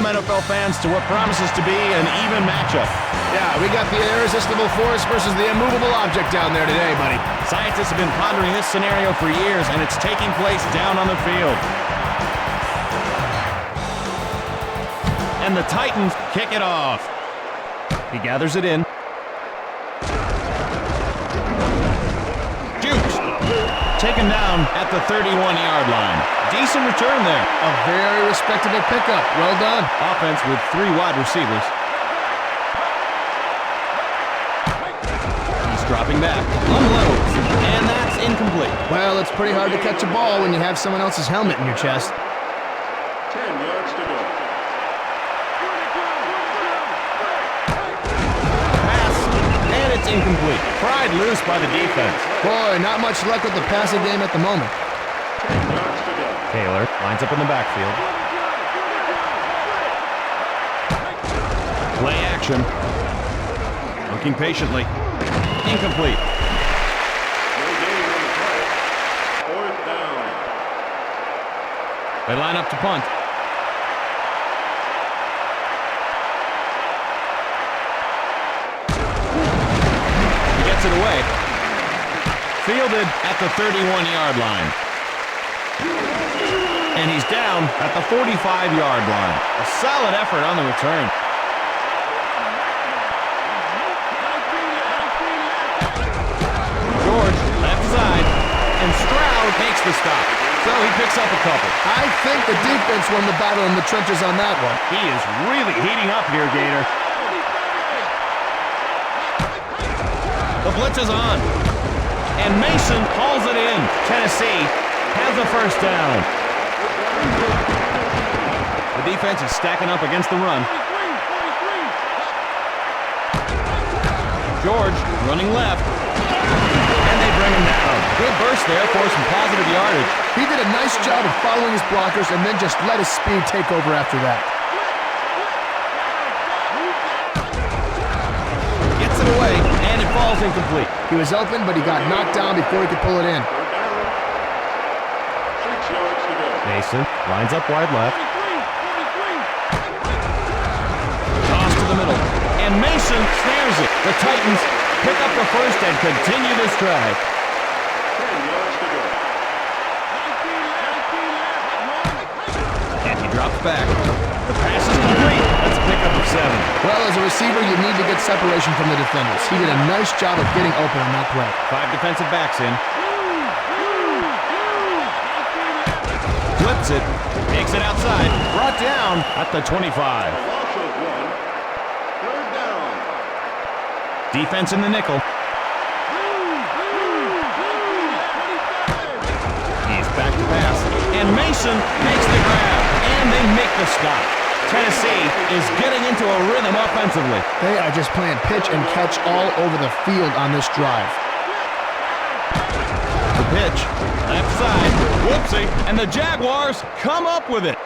Welcome, NFL fans, to what promises to be an even matchup. Yeah, we got the irresistible force versus the immovable object down there today, buddy. Scientists have been pondering this scenario for years, and it's taking place down on the field. And the Titans kick it off. He gathers it in. Jukes. Taken down at the 31-yard line. Decent return there. A very respectable pickup. Well done. Offense with 3 wide receivers. He's dropping back. Unloads. And that's incomplete. Well, it's pretty hard to catch a ball when you have someone else's helmet in your chest. 10 yards to go. Pass. And it's incomplete. Pried loose by the defense. Boy, not much luck with the passing game at the moment. 10 yards to go. Taylor lines up in the backfield. Play action. Looking patiently. Incomplete. No gain on the play. 4th down. They line up to punt. He gets it away. Fielded at the 31-yard line. And he's down at the 45-yard line. A solid effort on the return. George, left side, and Stroud makes the stop. So he picks up a couple. I think the defense won the battle in the trenches on that one. He is really heating up here, Gator. The blitz is on. And Mason hauls it in. Tennessee has a first down. The defense is stacking up against the run. George running left. And they bring him down. Good burst there for some positive yardage. He did a nice job of following his blockers and then just let his speed take over after that. Gets it away, and it falls incomplete. He was open, but he got knocked down before he could pull it in. 6 yards to go. Mason lines up wide left. Toss to the middle. And Mason snares it. The Titans pick up the first and continue this drive. 10 yards to go. And he drops back. The pass is complete. That's a pickup of 7. Well, as a receiver, you need to get separation from the defenders. He did a nice job of getting open on that play. 5 defensive backs in. Flips it. Takes it outside. Brought down at the 25. Loss of 1. 3rd down. Defense in the nickel. He's back to pass. And Mason makes the grab. And they make the stop. Tennessee is getting into a rhythm offensively. They are just playing pitch and catch all over the field on this drive. The pitch. Left side. Whoopsie. And the Jaguars come up with it.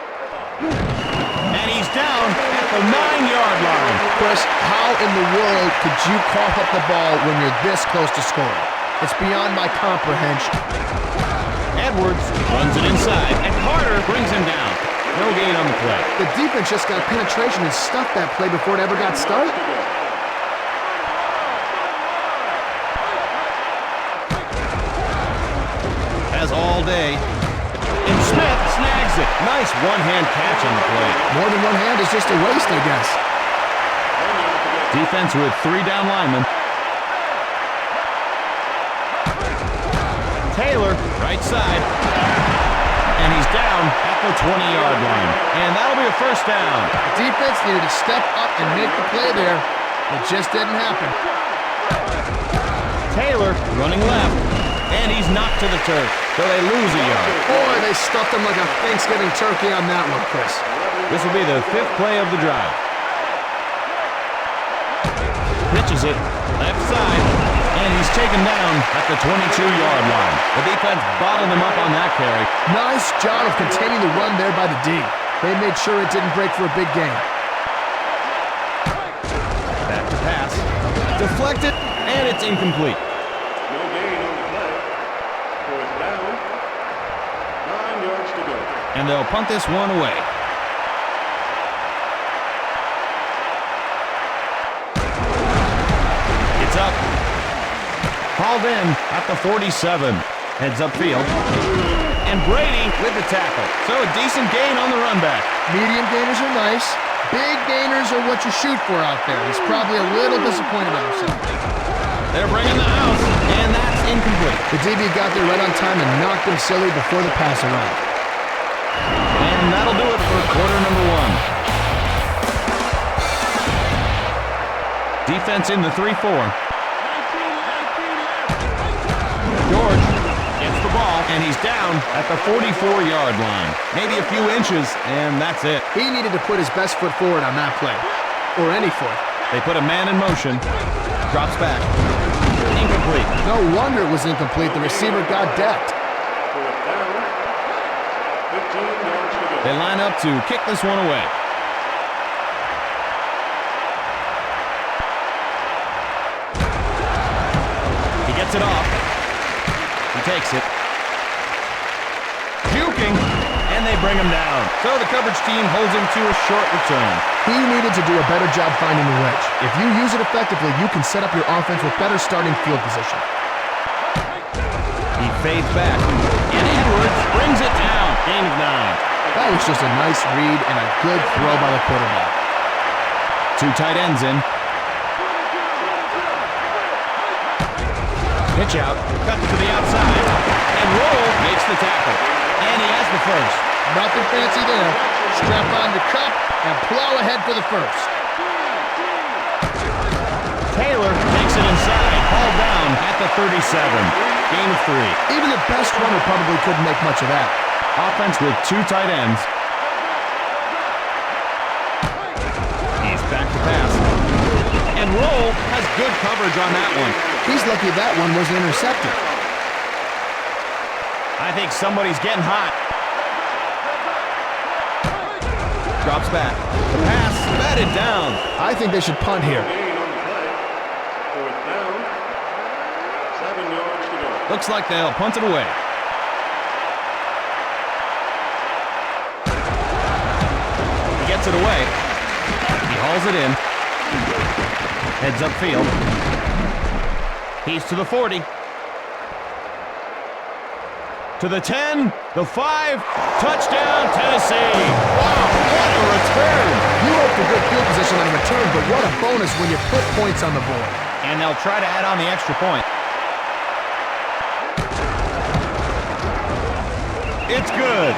And he's down at the 9-yard line. Chris, how in the world could you cough up the ball when you're this close to scoring? It's beyond my comprehension. Edwards runs it inside, and Carter brings him down. No gain on the play. The defense just got penetration and stuffed that play before it ever got started. As all day. And Smith snags it. Nice one-hand catch on the play. More than one hand is just a waste, I guess. Defense with 3 down linemen. Taylor, right side. And he's down at the 20-yard line. And that'll be a first down. Defense needed to step up and make the play there. It just didn't happen. Taylor running left. And he's knocked to the turf, so they lose a yard. Boy, they stuffed him like a Thanksgiving turkey on that one, Chris. This will be the 5th play of the drive. Pitches it, left side, and he's taken down at the 22-yard line. The defense bottled him up on that carry. Nice job of containing the run there by the D. They made sure it didn't break for a big gain. Back to pass. Deflected, and it's incomplete. No gain on the play. 4th down. 9 yards to go. And they'll punt this one away. Hauled in at the 47. Heads upfield. And Brady with the tackle. So a decent gain on the run back. Medium gainers are nice. Big gainers are what you shoot for out there. He's probably a little disappointed in himself. They're bringing the house, and that's incomplete. The DB got there right on time and knocked him silly before the pass arrived. And that'll do it for quarter number 1. Defense in the 3-4. George gets the ball, and he's down at the 44-yard line. Maybe a few inches, and that's it. He needed to put his best foot forward on that play. Or any foot. They put a man in motion. Drops back. Incomplete. No wonder it was incomplete. The receiver got decked. Fourth down. 15 yards to go. They line up to kick this one away. He gets it off. He takes it. Juking, and they bring him down. So the coverage team holds him to a short return. He needed to do a better job finding the wedge. If you use it effectively, you can set up your offense with better starting field position. He fades back, and Edwards brings it down. Gain of 9. That was just a nice read and a good throw by the quarterback. 2 tight ends in. Pitch out, cut to the outside, and Roll makes the tackle. And he has the first. Nothing fancy there. Strap on your cup and plow ahead for the first. Taylor takes it inside, hauled down at the 37. Gain of 3. Even the best runner probably couldn't make much of that. Offense with 2 tight ends. He's back to pass. And Roll has good coverage on that one. He's lucky that one wasn't intercepted. I think somebody's getting hot. Drops back. The pass batted down. I think they should punt here. Gain on the play. Fourth down. 7 yards to go. Looks like they'll punt it away. He gets it away. He hauls it in. Heads upfield. He's to the 40. To the 10, the 5, touchdown Tennessee. Wow, what a return. You hope for good field position on the return, but what a bonus when you put points on the board. And they'll try to add on the extra point. It's good.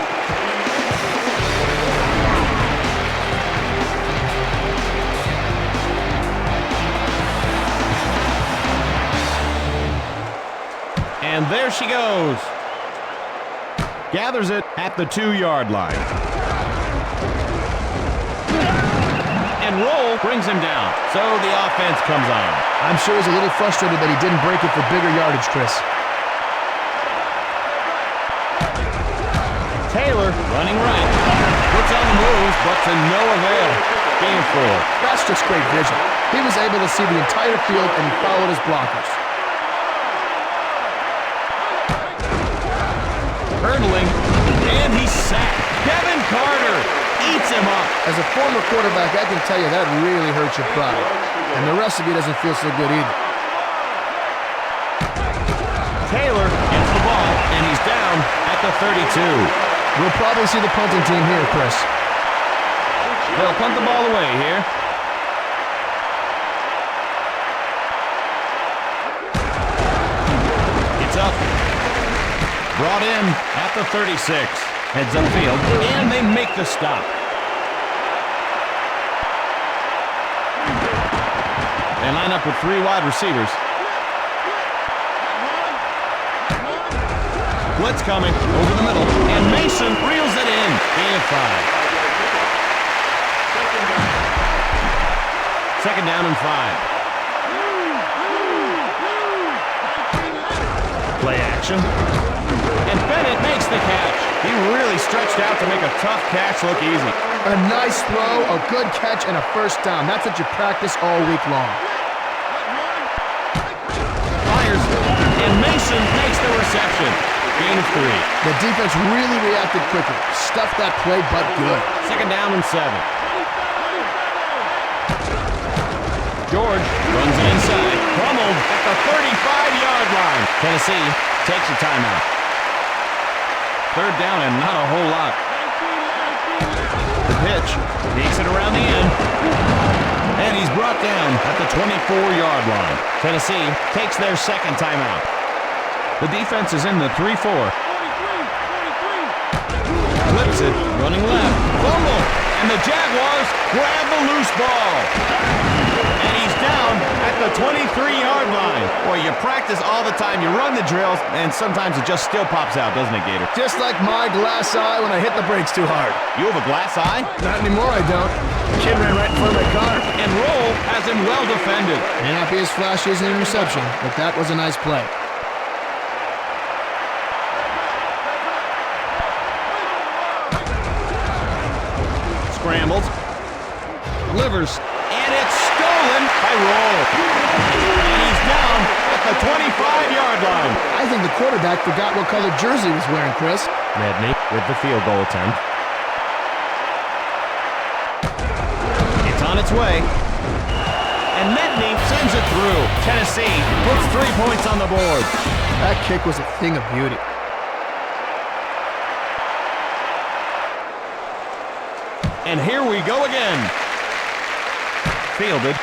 And there she goes. Gathers it at the 2-yard line. And Roll brings him down. So the offense comes on. I'm sure he's a little frustrated that he didn't break it for bigger yardage, Chris. Taylor running right. Puts on the moves, but to no avail. Gain of 4. That's just great vision. He was able to see the entire field and he followed his blockers. Hurdling, and he's sacked. Kevin Carter eats him up. As a former quarterback, I can tell you that really hurts your pride. And the rest of you doesn't feel so good either. Taylor gets the ball, and he's down at the 32. We'll probably see the punting team here, Chris. They'll punt the ball away here. It's up. Brought in at the 36. Heads upfield, and they make the stop. They line up with 3 wide receivers. Blitz coming over the middle, and Mason reels it in. Gain of 5. Second down and 5. Play action. And Bennett makes the catch. He really stretched out to make a tough catch look easy. A nice throw, a good catch, and a first down. That's what you practice all week long. Fires, and Mason makes the reception. Gain of 3. The defense really reacted quickly. Stuffed that play, but good. Second down and 7. George runs it inside. Pummeled at the 35-yard line. Tennessee takes a timeout. Third down and not a whole lot. The pitch takes it around the end. And he's brought down at the 24-yard line. Tennessee takes their second timeout. The defense is in the 3-4. Flips it, running left. Fumble, and the Jaguars grab the loose ball. And he's down at the 23-yard line. Boy, you practice all the time, you run the drills, and sometimes it just still pops out, doesn't it, Gator? Just like my glass eye when I hit the brakes too hard. You have a glass eye? Not anymore, I don't. The kid ran right in front of my car. And Roll has him well defended. May not be as flashy as an interception, but that was a nice play. Scrambles, delivers, and it's stolen by Roll. And he's down at the 25-yard line. I think the quarterback forgot what color jersey he was wearing, Chris. Medney with the field goal attempt. It's on its way. And Medney sends it through. Tennessee puts 3 points on the board. That kick was a thing of beauty. And here we go again. Fielded.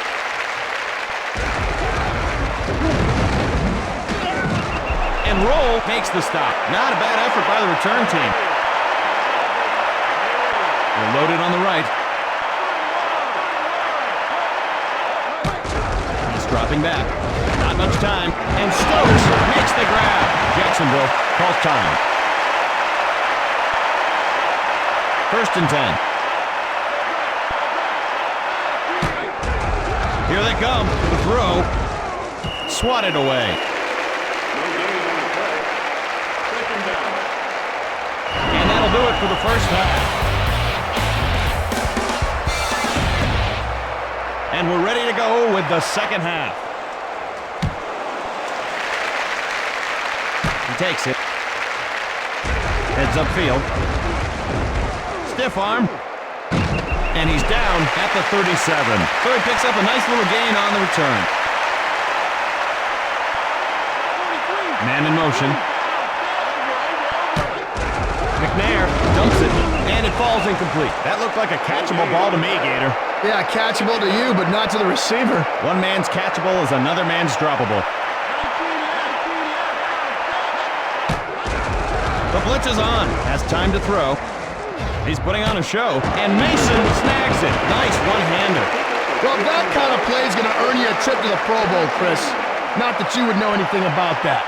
And Roll makes the stop. Not a bad effort by the return team. They're loaded on the right. He's dropping back. Not much time. And Stokes makes the grab. Jacksonville calls time. 1st and 10. Here they come. The throw. Swatted away. And that'll do it for the first half. And we're ready to go with the second half. He takes it. Heads upfield. Stiff arm. And he's down at the 37. So he picks up a nice little gain on the return. Man in motion. McNair dumps it, and it falls incomplete. That looked like a catchable ball to me, Gator. Yeah, catchable to you, but not to the receiver. One man's catchable is another man's droppable. The blitz is on. Has time to throw. He's putting on a show, and Mason snags it. Nice one-hander. Well, that kind of play is going to earn you a trip to the Pro Bowl, Chris. Not that you would know anything about that.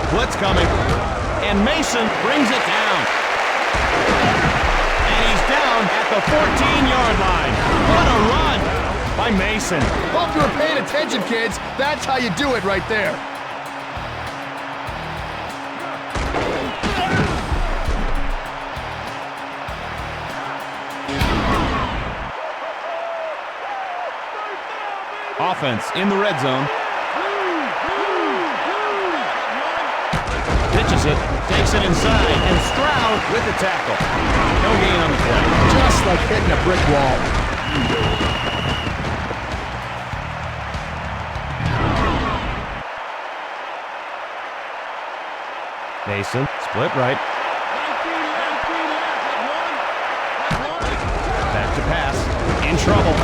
Blitz coming, and Mason brings it down. And he's down at the 14-yard line. What a run by Mason. Hope you were paying attention, kids. That's how you do it right there. Offense in the red zone. Pitches it, takes it inside, and Stroud with the tackle. No gain on the play. Just like hitting a brick wall. Mason, split right. Back to pass. In trouble.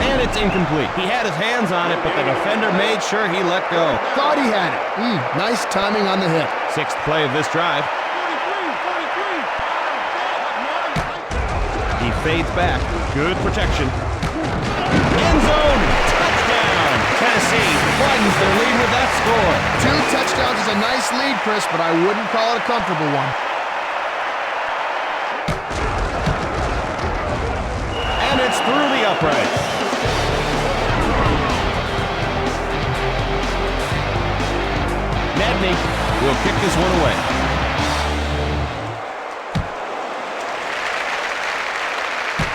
And it's incomplete. He had his hands on it, but the defender made sure he let go. Thought he had it. Nice timing on the hit. 6th play of this drive. He fades back. Good protection. End zone. Touchdown. Tennessee widens their lead with that score. 2 touchdowns is a nice lead, Chris, but I wouldn't call it a comfortable one. And it's through the uprights. Medney will kick this one away.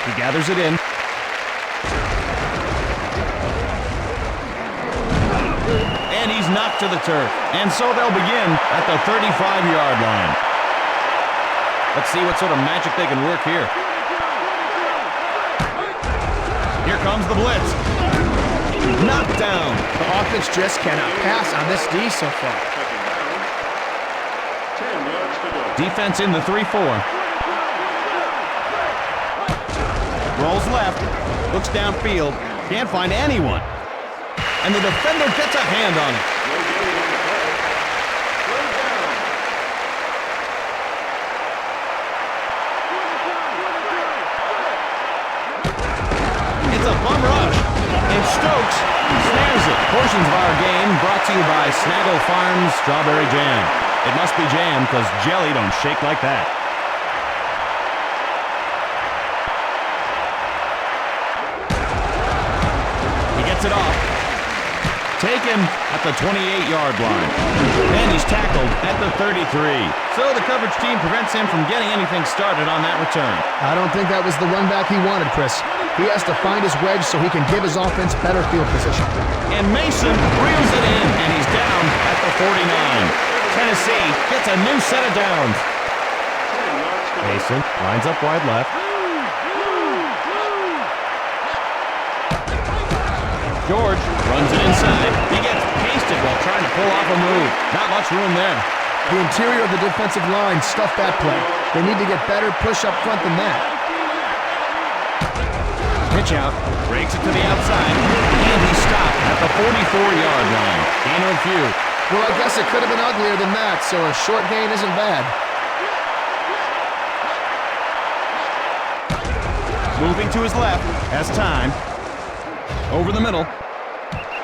He gathers it in. And he's knocked to the turf. And so they'll begin at the 35-yard line. Let's see what sort of magic they can work here. Here comes the blitz. Knocked down. The offense just cannot pass on this D so far. 10 yards to go. Defense in the 3-4. Rolls left. Looks downfield. Can't find anyone. And the defender gets a hand on it. No gain on the play. Third down. It's a bum rush. And Stokes snares it. Portions of our game brought to you by Snaggle Farms Strawberry Jam. It must be jam because jelly don't shake like that. He gets it off. Taken at the 28-yard line. And he's tackled at the 33. So the coverage team prevents him from getting anything started on that return. I don't think that was the run back he wanted, Chris. He has to find his wedge so he can give his offense better field position. And Mason reels it in, and he's down at the 49. Tennessee gets a new set of downs. 10 yards to go. Mason lines up wide left. George runs it inside. He gets pasted while trying to pull off a move. Not much room there. The interior of the defensive line stuffed that play. They need to get better push up front than that. Pitch out, breaks it to the outside, and he's stopped at the 44-yard line. Gain of a few. Well, I guess it could have been uglier than that, so a short gain isn't bad. Moving to his left, has time. Over the middle,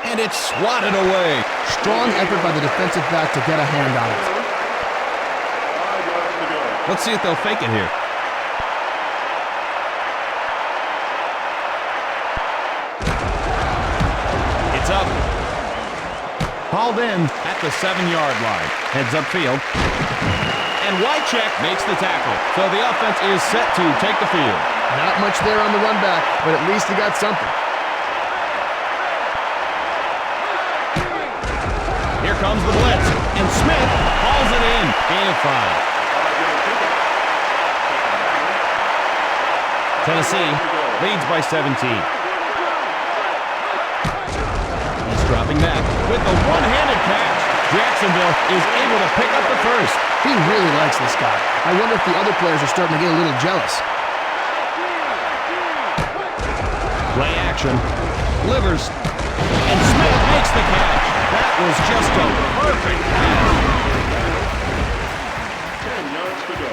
and it's swatted away. Strong effort by the defensive back to get a hand on it. 5 yards to go. Let's see if they'll fake it here. It's up. Hauled in at the 7-yard line. Heads upfield. And Wycheck makes the tackle. So the offense is set to take the field. Not much there on the run back, but at least he got something. Here comes the blitz, and Smith hauls it in. Gain of 5. Tennessee leads by 17. He's dropping back with a one-handed catch. Jacksonville is able to pick up the first. He really likes this guy. I wonder if the other players are starting to get a little jealous. Play action. Livers. And Smith makes the catch. That was just a perfect pass. 10 yards to go.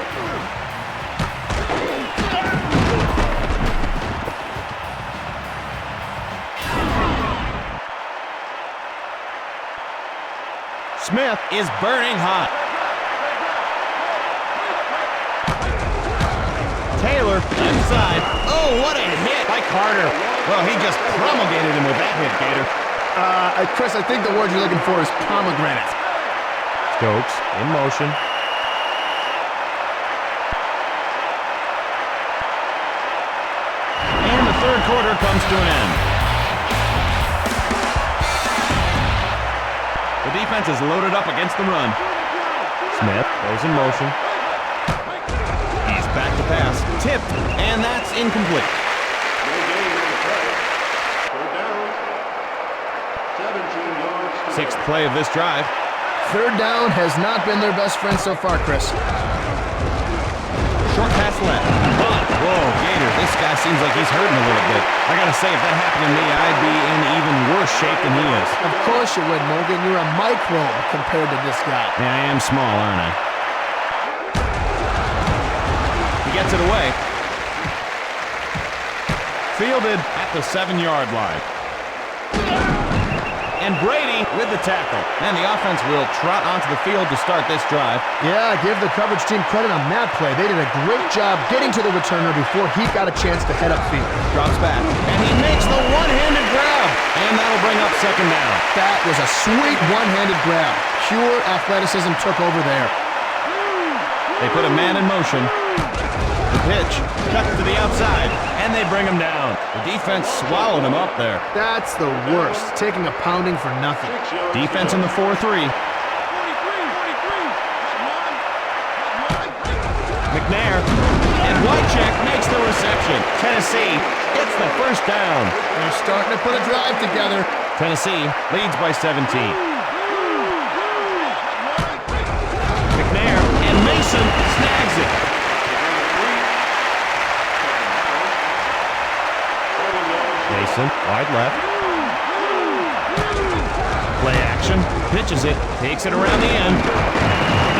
Smith is burning hot. Taylor, left side. Oh, what a hit by Carter. Well, he just promulgated him with that hit, Gator. Chris, I think the word you're looking for is pomegranate. Stokes in motion. And the third quarter comes to an end. The defense is loaded up against the run. Smith goes in motion. He's back to pass. Tipped, and that's incomplete. No gain on the play. Third down. 17 yards to go. Sixth play of this drive. Third down has not been their best friend so far, Chris. Short pass left. But, whoa, Gator, this guy seems like he's hurting a little bit. I gotta say, if that happened to me, I'd be in even worse shape than he is. Of course you would, Morgan. You're a microbe compared to this guy. Yeah, I am small, aren't I? He gets it away. Fielded at the 7-yard line. And Brady with the tackle. And the offense will trot onto the field to start this drive. Yeah, give the coverage team credit on that play. They did a great job getting to the returner before he got a chance to head upfield. Drops back. And he makes the one-handed grab. And that'll bring up second down. That was a sweet one-handed grab. Pure athleticism took over there. They put a man in motion. The pitch cut to the outside, and they bring him down. The defense swallowed him up there. That's the worst, taking a pounding for nothing. Defense in the 4-3. McNair, and Wycheck makes the reception. Tennessee gets the first down. They're starting to put a drive together. Tennessee leads by 17. McNair and Mason snags it. Mason, wide left. Play action, pitches it, takes it around the end.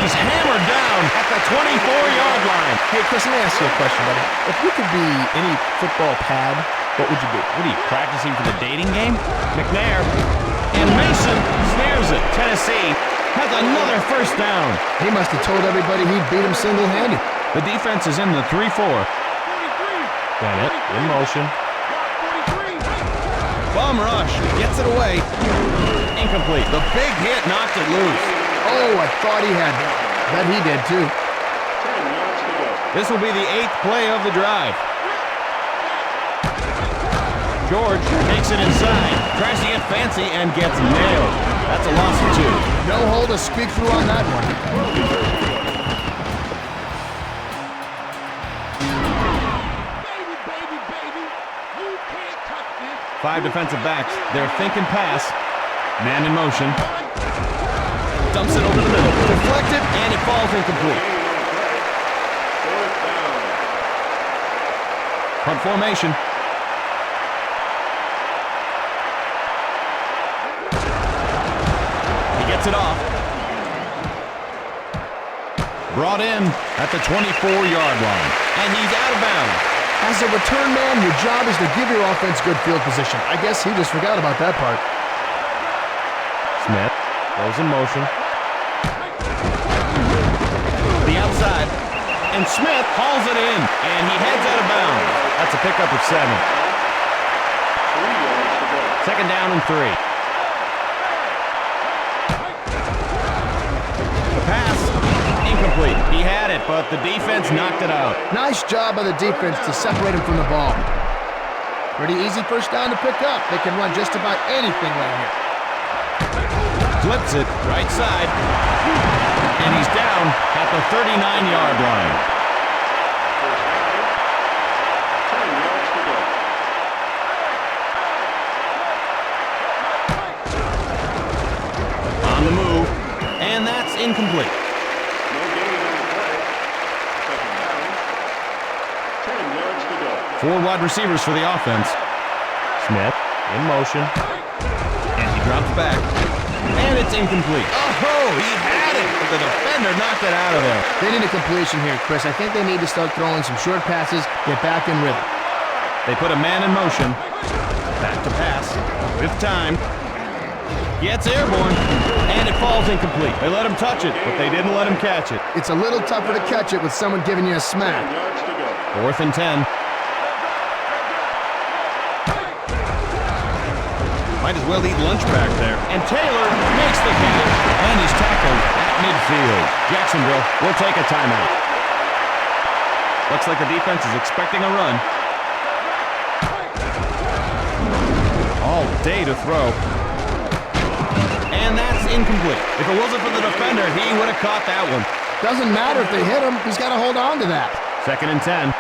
He's hammered down at the 24-yard line. Hey, Chris, let me ask you a question, buddy. If you could be any football pad, what would you be? What are you, practicing for the dating game? McNair and Mason snares it. Tennessee has another first down. He must have told everybody he'd beat him single-handed. The defense is in the 3-4. Bennett in motion. Bum rush, gets it away. Incomplete. The big hit knocked it loose. Oh, I thought he had that. Bet he did, too. 10 yards to go. This will be the 8th play of the drive. George takes it inside, tries to get fancy, and gets nailed. That's a loss of 2. No hole to squeak through on that one. Five defensive backs. They're thinking pass. Man in motion. Dumps it over the middle. Deflected, and it falls incomplete. Fourth down. Punt formation. He gets it off. Brought in at the 24-yard line. And he's out of bounds. As a return man, your job is to give your offense good field position. I guess he just forgot about that part. Smith goes in motion. The outside. And Smith hauls it in. And he heads out of bounds. That's a pickup of 7. 3 yards to go. Second down and 3. The pass, incomplete. He had it, but the defense knocked it out. Nice job by the defense to separate him from the ball. Pretty easy first down to pick up. They can run just about anything right here. Flips it right side. And he's down at the 39-yard line. First down. 10 yards to go. On the move. And that's incomplete. No gain on the play. Second down. 10 yards to go. 4 wide receivers for the offense. Smith in motion. And he drops back. And it's incomplete. Oh, he had it, but the defender knocked it out of there. They need a completion here, Chris. I think they need to start throwing some short passes, get back in rhythm. They put a man in motion. Back to pass. With time. Gets airborne. And it falls incomplete. They let him touch it, but they didn't let him catch it. It's a little tougher to catch it with someone giving you a 10 smack. yards to go. 4th and 10. Might as well eat lunch back there. And Taylor makes the catch. And he's tackled at midfield. Jacksonville will take a timeout. Looks like the defense is expecting a run. All day to throw. And that's incomplete. If it wasn't for the defender, he would have caught that one. Doesn't matter if they hit him. He's got to hold on to that. 2nd and 10.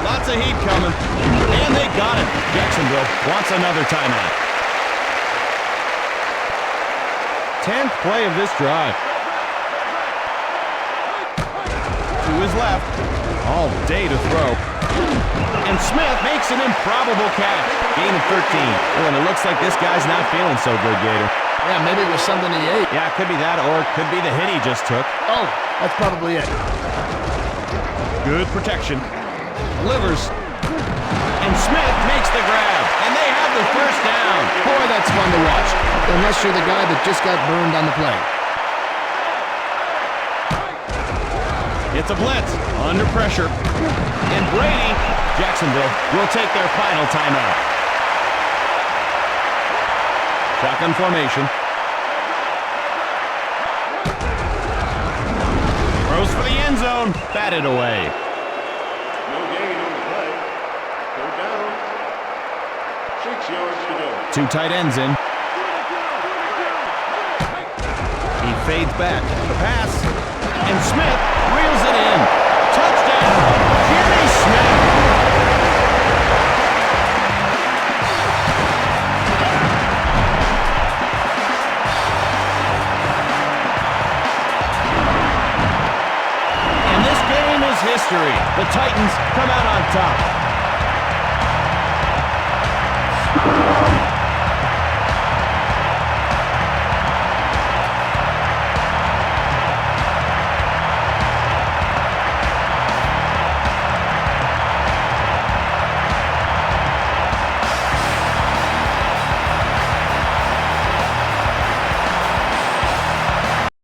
Lots of heat coming. And they got it. Jacksonville wants another timeout. 10th play of this drive. To his left. All day to throw. And Smith makes an improbable catch. Gain of 13. Oh, and it looks like this guy's not feeling so good, Gator. Yeah, maybe it was something he ate. Yeah, it could be that, or it could be the hit he just took. Oh, that's probably it. Good protection. Delivers. And Smith makes the grab. And they have the first down. Boy, that's fun to watch. Unless you're the guy that just got burned on the play. It's a blitz. Under pressure. And Brady, Jacksonville, will take their final timeout. Shotgun formation. Throws for the end zone. Batted away. No gain on the play. Third down. 6 yards to go. 2 tight ends in. He fades back. The pass. And Smith reels it in. Touchdown. history. The Titans come out on top.